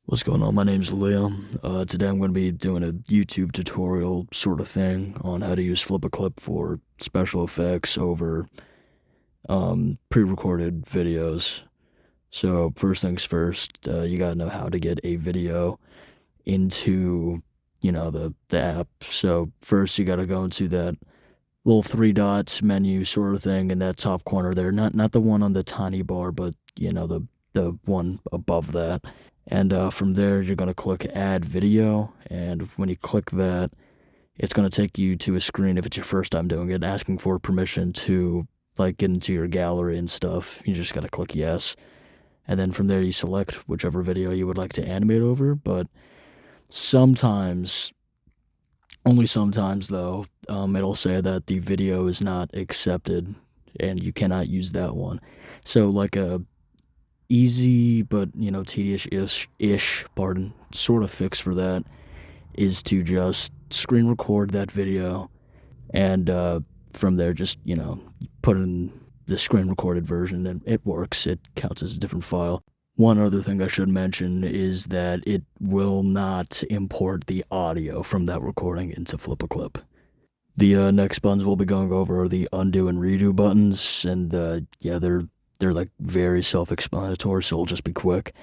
What's going on? My name's Liam. Today I'm going to be doing a YouTube tutorial sort of thing on how to use Flip-a-Clip for special effects over pre-recorded videos. So first things first, you gotta know how to get a video into, the app. So first you gotta go into that little three dots menu sort of thing in that top corner there. Not the one on the tiny bar, but the one above that. And from there, you're going to click Add Video, and when you click that, it's going to take you to a screen, if it's your first time doing it, asking for permission to get into your gallery and stuff. You just got to click Yes, and then from there, you select whichever video you would like to animate over. But sometimes, only sometimes though, it'll say that the video is not accepted, and you cannot use that one. So like a easy but tedious-ish sort of fix for that is to just screen record that video, and from there just put in the screen recorded version, and it works. It counts as a different file. One other thing I should mention is that it will not import the audio from that recording into Flip-a-Clip. The next buttons we'll be going over are the undo and redo buttons, and they're like very self-explanatory, so it'll just be quick.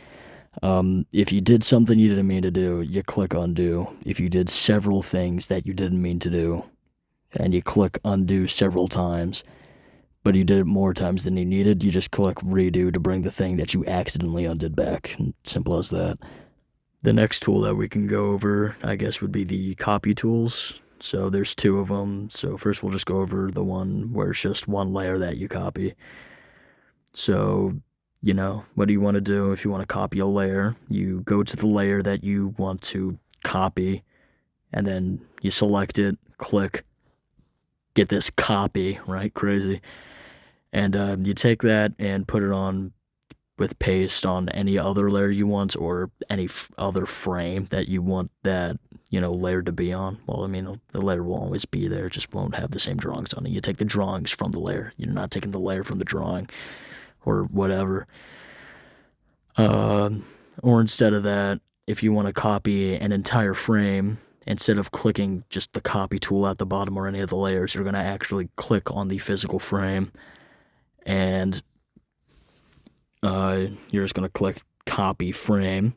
If you did something you didn't mean to do, you click undo. If you did several things that you didn't mean to do, and you click undo several times, but you did it more times than you needed, you just click redo to bring the thing that you accidentally undid back. Simple as that. The next tool that we can go over, I guess, would be the copy tools. So there's two of them. So first we'll just go over the one where it's just one layer that you copy. So, what do you want to do? If you want to copy a layer, you go to the layer that you want to copy, and then you select it, click, get this copy, right? Crazy. And you take that and put it on with paste on any other layer you want, or any other frame that you want that, layer to be on. Well, the layer will always be there, it just won't have the same drawings on it. You take the drawings from the layer. You're not taking the layer from the drawing, or whatever. Or instead of that, if you want to copy an entire frame, instead of clicking just the copy tool at the bottom or any of the layers, you're going to actually click on the physical frame, and you're just going to click copy frame.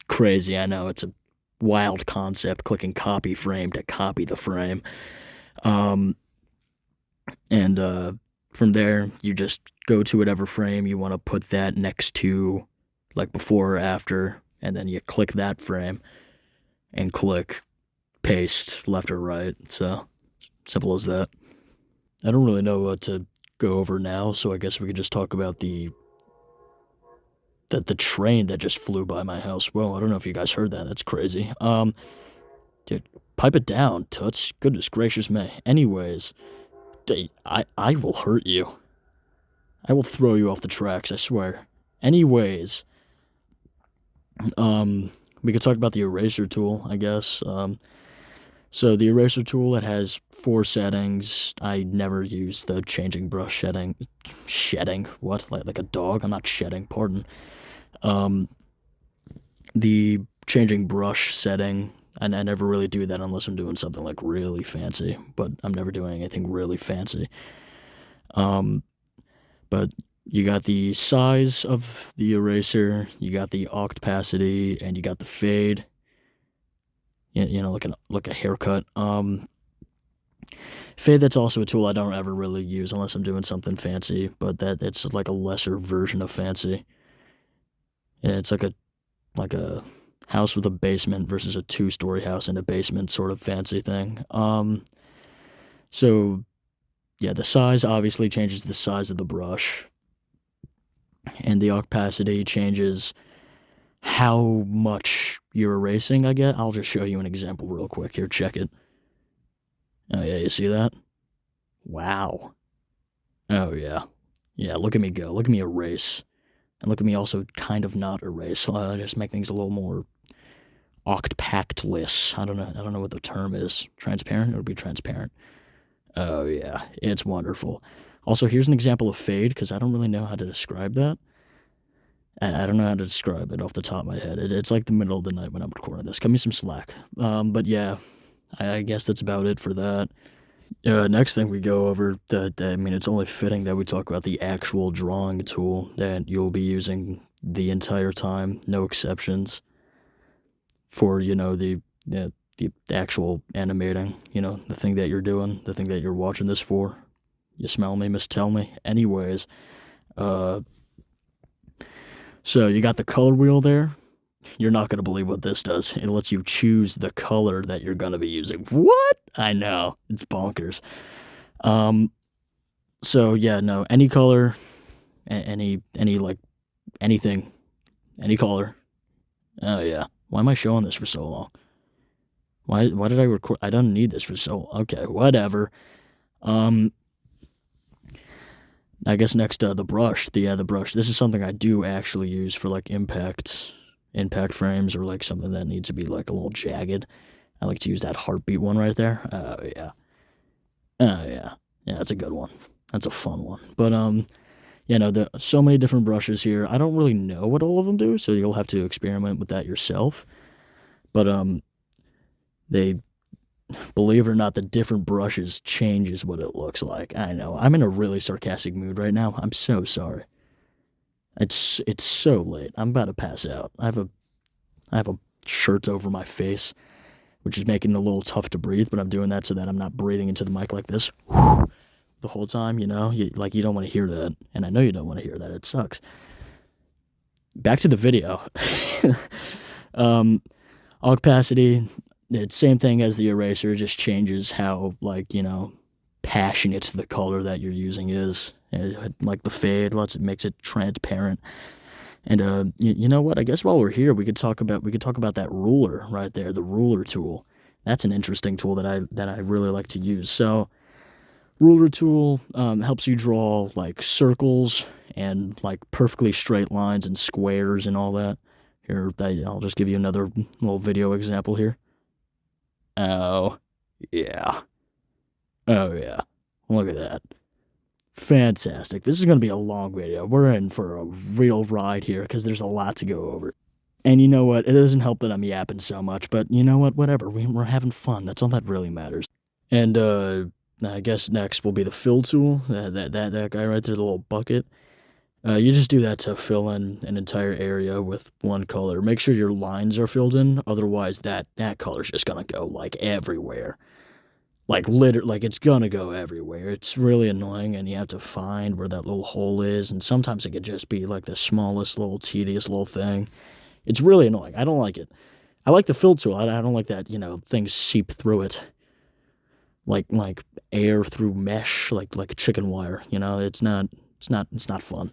Crazy, I know, it's a wild concept, clicking copy frame to copy the frame. From there, you just go to whatever frame you want to put that next to, like before or after, and then you click that frame and click paste left or right. So simple as that. I don't really know what to go over now, so I guess we could just talk about the train that just flew by my house. Whoa, I don't know if you guys heard that. That's crazy. Dude, pipe it down, toots. Goodness gracious me. Anyways, I will hurt you. I will throw you off the tracks, I swear. Anyways, we could talk about the eraser tool, I guess. So the eraser tool, it has 4 settings. I never use the changing brush shedding, what? Like a dog? I'm not shedding, pardon. The changing brush setting, and I never really do that unless I'm doing something like really fancy, but I'm never doing anything really fancy. But you got the size of the eraser, you got the opacity, and you got the fade. Like a haircut. Fade, that's also a tool I don't ever really use unless I'm doing something fancy, but it's like a lesser version of fancy. And it's like a house with a basement versus a 2-story house in a basement sort of fancy thing. So yeah, the size obviously changes the size of the brush, and the opacity changes how much you're erasing, I guess. I'll just show you an example real quick here. Check it. Oh yeah, you see that? Wow. Oh yeah. Yeah, look at me go. Look at me erase. And look at me also kind of not erase. Just make things a little more octpactless. I don't know what the term is. Transparent? It would be transparent. Oh yeah, it's wonderful. Also, here's an example of fade, because I don't really know how to describe that. I don't know how to describe it off the top of my head. It's like the middle of the night when I'm recording this. Cut me some slack. But yeah, I guess that's about it for that. Next thing we go over, I mean, it's only fitting that we talk about the actual drawing tool that you'll be using the entire time, no exceptions, for, the actual animating, the thing that you're doing, the thing that you're watching this for. You smell me, miss tell me? Anyways, uh, so you got the color wheel there. You're not going to believe what this does. It lets you choose the color that you're going to be using. What? I know. It's bonkers. Um, so yeah, no, any color, like, anything, any color. Oh yeah. Why am I showing this for so long? Why did I record? I don't need this for so long. Okay, whatever. Um, I guess next, the brush. The brush. This is something I do actually use for like impact frames, or like something that needs to be like a little jagged. I like to use that heartbeat one right there. Oh yeah. Oh yeah. Yeah, that's a good one. That's a fun one. But there are so many different brushes here. I don't really know what all of them do, so you'll have to experiment with that yourself. But they, believe it or not, the different brushes changes what it looks like. I know. I'm in a really sarcastic mood right now. I'm so sorry. It's so late. I'm about to pass out. I have a shirt over my face, which is making it a little tough to breathe, but I'm doing that so that I'm not breathing into the mic like this the whole time, you don't want to hear that. And I know you don't want to hear that. It sucks. Back to the video. Opacity, it's same thing as the eraser, just changes how, like, passionate the color that you're using is. Like the fade, makes it transparent. And you know what? I guess while we're here, we could talk about that ruler right there, the ruler tool. That's an interesting tool that I really like to use. So, ruler tool helps you draw like circles and like perfectly straight lines and squares and all that. Here, I'll just give you another little video example here. Oh, yeah. Oh, yeah. Look at that. Fantastic. This is going to be a long video. We're in for a real ride here because there's a lot to go over. And you know what? It doesn't help that I'm yapping so much, but you know what? Whatever. We're having fun. That's all that really matters. And I guess next will be the fill tool. That guy right there, the little bucket. You just do that to fill in an entire area with one color. Make sure your lines are filled in, otherwise that color's just gonna go like everywhere. Like it's gonna go everywhere. It's really annoying, and you have to find where that little hole is, and sometimes it could just be like the smallest little tedious little thing. It's really annoying. I don't like it. I like the fill tool. I don't like that, things seep through it. Like air through mesh, like a chicken wire, it's not fun.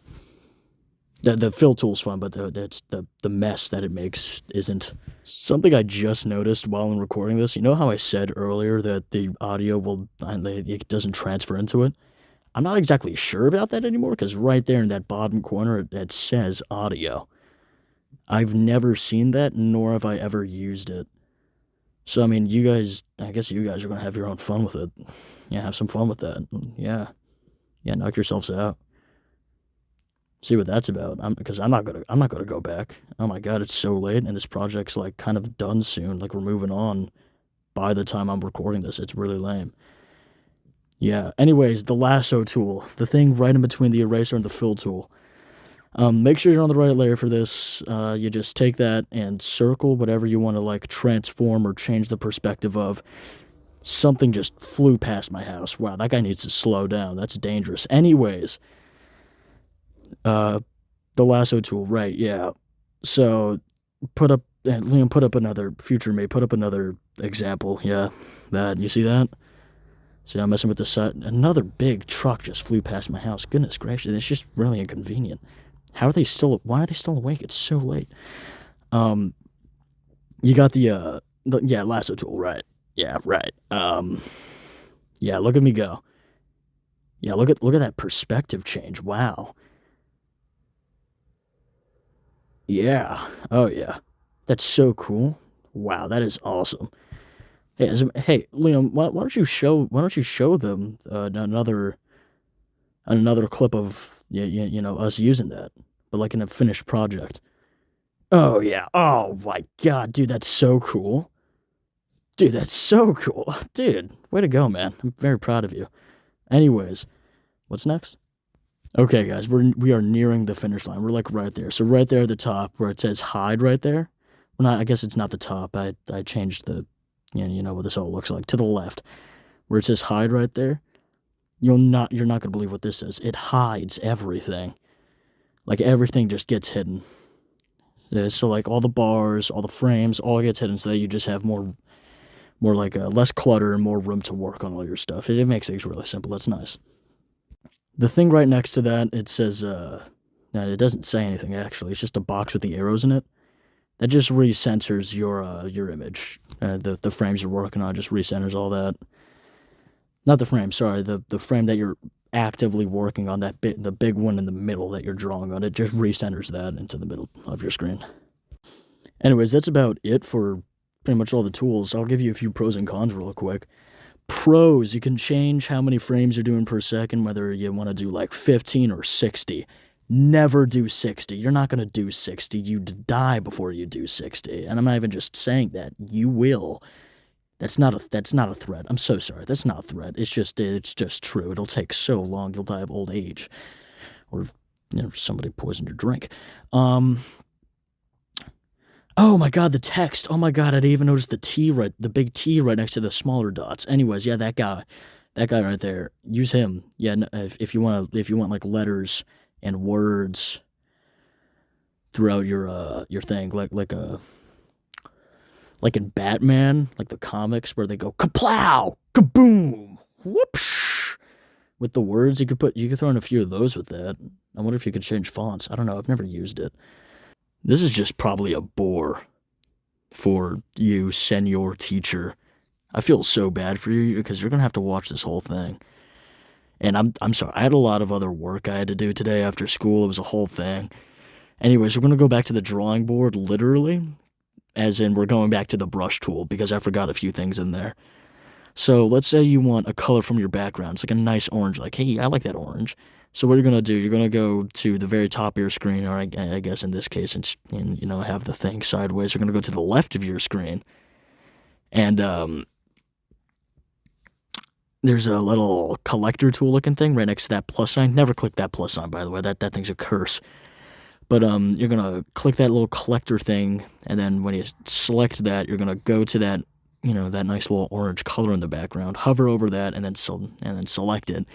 The fill tool's fun, but the mess that it makes isn't. Something I just noticed while I'm recording this, you know how I said earlier that the audio it doesn't transfer into it? I'm not exactly sure about that anymore, because right there in that bottom corner, it says audio. I've never seen that, nor have I ever used it. So, I mean, I guess you guys are going to have your own fun with it. Yeah, have some fun with that. Yeah, knock yourselves out. See what that's about. Because I'm not gonna go back. Oh my god, it's so late, and this project's like kind of done soon. Like, we're moving on by the time I'm recording this. It's really lame. Yeah. Anyways, the lasso tool, the thing right in between the eraser and the fill tool. Make sure you're on the right layer for this. You just take that and circle whatever you want to like transform or change the perspective of. Something just flew past my house. Wow, that guy needs to slow down. That's dangerous. Anyways. The lasso tool, right? Yeah. So Liam, put up another future me. Put up another example. Yeah, that you see that? See, I'm messing with the set. Another big truck just flew past my house. Goodness gracious, it's just really inconvenient. Why are they still awake? It's so late. You got the lasso tool, right? Yeah, right. Yeah, look at me go. Yeah, look at that perspective change. Wow. Yeah. Oh yeah. That's so cool. Wow, that is awesome. Hey, Liam, why don't you show them another clip of us using that? but like in a finished project. Oh yeah. Oh my god, dude, that's so cool. Dude, that's so cool. Dude, way to go, man. I'm very proud of you. Anyways, what's next? Okay, guys, we are nearing the finish line. We're like right there. So right there at the top where it says hide right there. Well, not, I guess it's not the top. I changed the, you know what this all looks like. To the left, where it says hide right there. You're not gonna believe what this is. It hides everything. Like everything just gets hidden. So like all the bars, all the frames, all gets hidden, so that you just have more like less clutter and more room to work on all your stuff. It makes things really simple. That's nice. The thing right next to that, it says, no, it doesn't say anything actually. It's just a box with the arrows in it. That just recenters your image. The frames you're working on just recenters all that. Not the frame, sorry. The frame that you're actively working on, the big one in the middle that you're drawing on, it just recenters that into the middle of your screen. Anyways, that's about it for pretty much all the tools. I'll give you a few pros and cons real quick. Pros, you can change how many frames you're doing per second, whether you want to do like 15 or 60. Never do 60. You're not going to do 60. You'd die before you do 60. And I'm not even just saying that. You will. That's not a threat. I'm so sorry. That's not a threat. It's just true. It'll take so long. You'll die of old age. Or, somebody poisoned your drink. Oh my god, the text. Oh my god, I didn't even notice the big T right next to the smaller dots. Anyways, yeah, that guy right there. Use him. Yeah, if you want like letters and words throughout your thing, like in Batman, like the comics where they go kaplow, kaboom, whoopsh. With the words, you could throw in a few of those with that. I wonder if you could change fonts. I don't know. I've never used it. This is just probably a bore for you, senior teacher. I feel so bad for you because you're gonna have to watch this whole thing. And I'm sorry. I had a lot of other work I had to do today after school. It was a whole thing. Anyways, we're gonna go back to the drawing board, literally, as in we're going back to the brush tool because I forgot a few things in there. So let's say you want a color from your background. It's like a nice orange. Like, hey, I like that orange. So what you're going to do, you're going to go to the very top of your screen, or I guess in this case, and have the thing sideways. You're going to go to the left of your screen, and there's a little collector tool looking thing right next to that plus sign. Never click that plus sign, by the way. That thing's a curse. But you're going to click that little collector thing, and then when you select that, you're going to go to that, that nice little orange color in the background, hover over that, and then select it.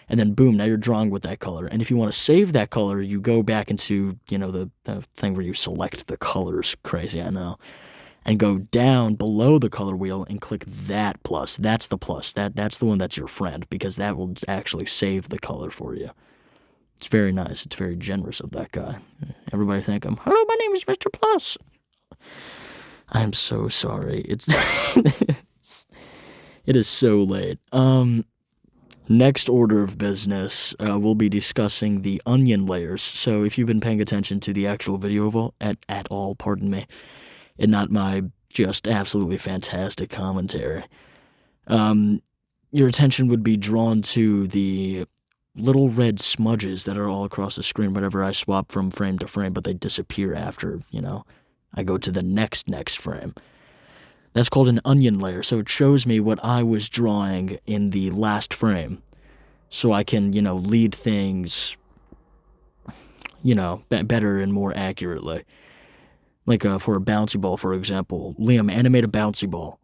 And then boom, now you're drawing with that color. And if you want to save that color, you go back into, the thing where you select the colors. Crazy, I know. And go down below the color wheel and click that plus. That's the plus. That's the one that's your friend, because that will actually save the color for you. It's very nice. It's very generous of that guy. Everybody thank him. Hello, my name is Mr. Plus. I'm so sorry. It is so late. Next order of business, we'll be discussing the onion layers. So if you've been paying attention to the actual video at all, pardon me, and not my just absolutely fantastic commentary, your attention would be drawn to the little red smudges that are all across the screen whenever I swap from frame to frame, but they disappear after, I go to the next frame. That's called an onion layer, so it shows me what I was drawing in the last frame. So I can, lead things, better and more accurately. Like for a bouncy ball, for example. Liam, animate a bouncy ball.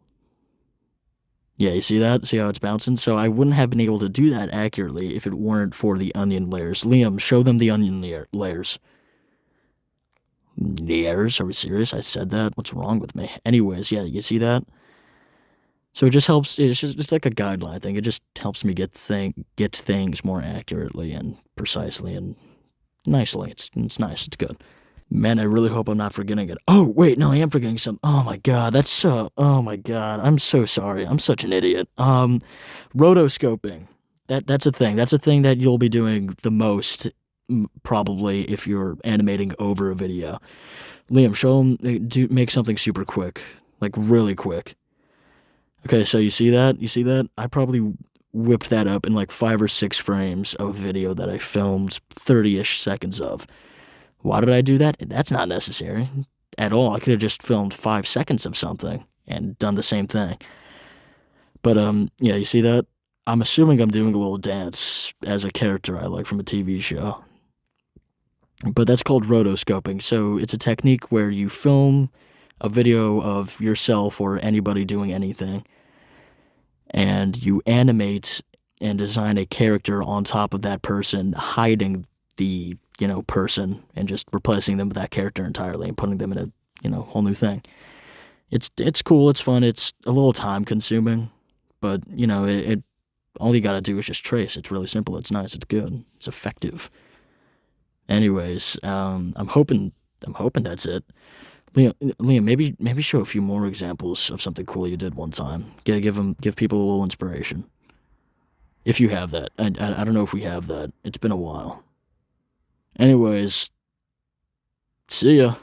Yeah, you see that? See how it's bouncing? So I wouldn't have been able to do that accurately if it weren't for the onion layers. Liam, show them the onion layers. Layers? Are we serious? I said that? What's wrong with me? Anyways, yeah, you see that? So it just helps. It's like a guideline thing. It just helps me get things more accurately and precisely and nicely. It's nice. It's good. Man, I really hope I'm not forgetting it. Oh, wait, no, I am forgetting something. Oh my god, oh my god, I'm so sorry. I'm such an idiot. Rotoscoping. That's a thing. That's a thing that you'll be doing the most, probably, if you're animating over a video. Liam, show them, make something super quick. Like, really quick. Okay, so you see that? You see that? I probably whipped that up in like 5 or 6 frames of video that I filmed 30-ish seconds of. Why did I do that? That's not necessary at all. I could have just filmed 5 seconds of something and done the same thing. But yeah, you see that? I'm assuming I'm doing a little dance as a character I like from a TV show. But that's called rotoscoping. So it's a technique where you film a video of yourself or anybody doing anything, and you animate and design a character on top of that person, hiding the, person and just replacing them with that character entirely and putting them in a, whole new thing. It's cool, it's fun, it's a little time consuming, but it all you gotta do is just trace. It's really simple, it's nice, it's good, it's effective. Anyways, I'm hoping that's it. Liam, maybe show a few more examples of something cool you did one time. Give people a little inspiration. If you have that. I don't know if we have that. It's been a while. Anyways, see ya.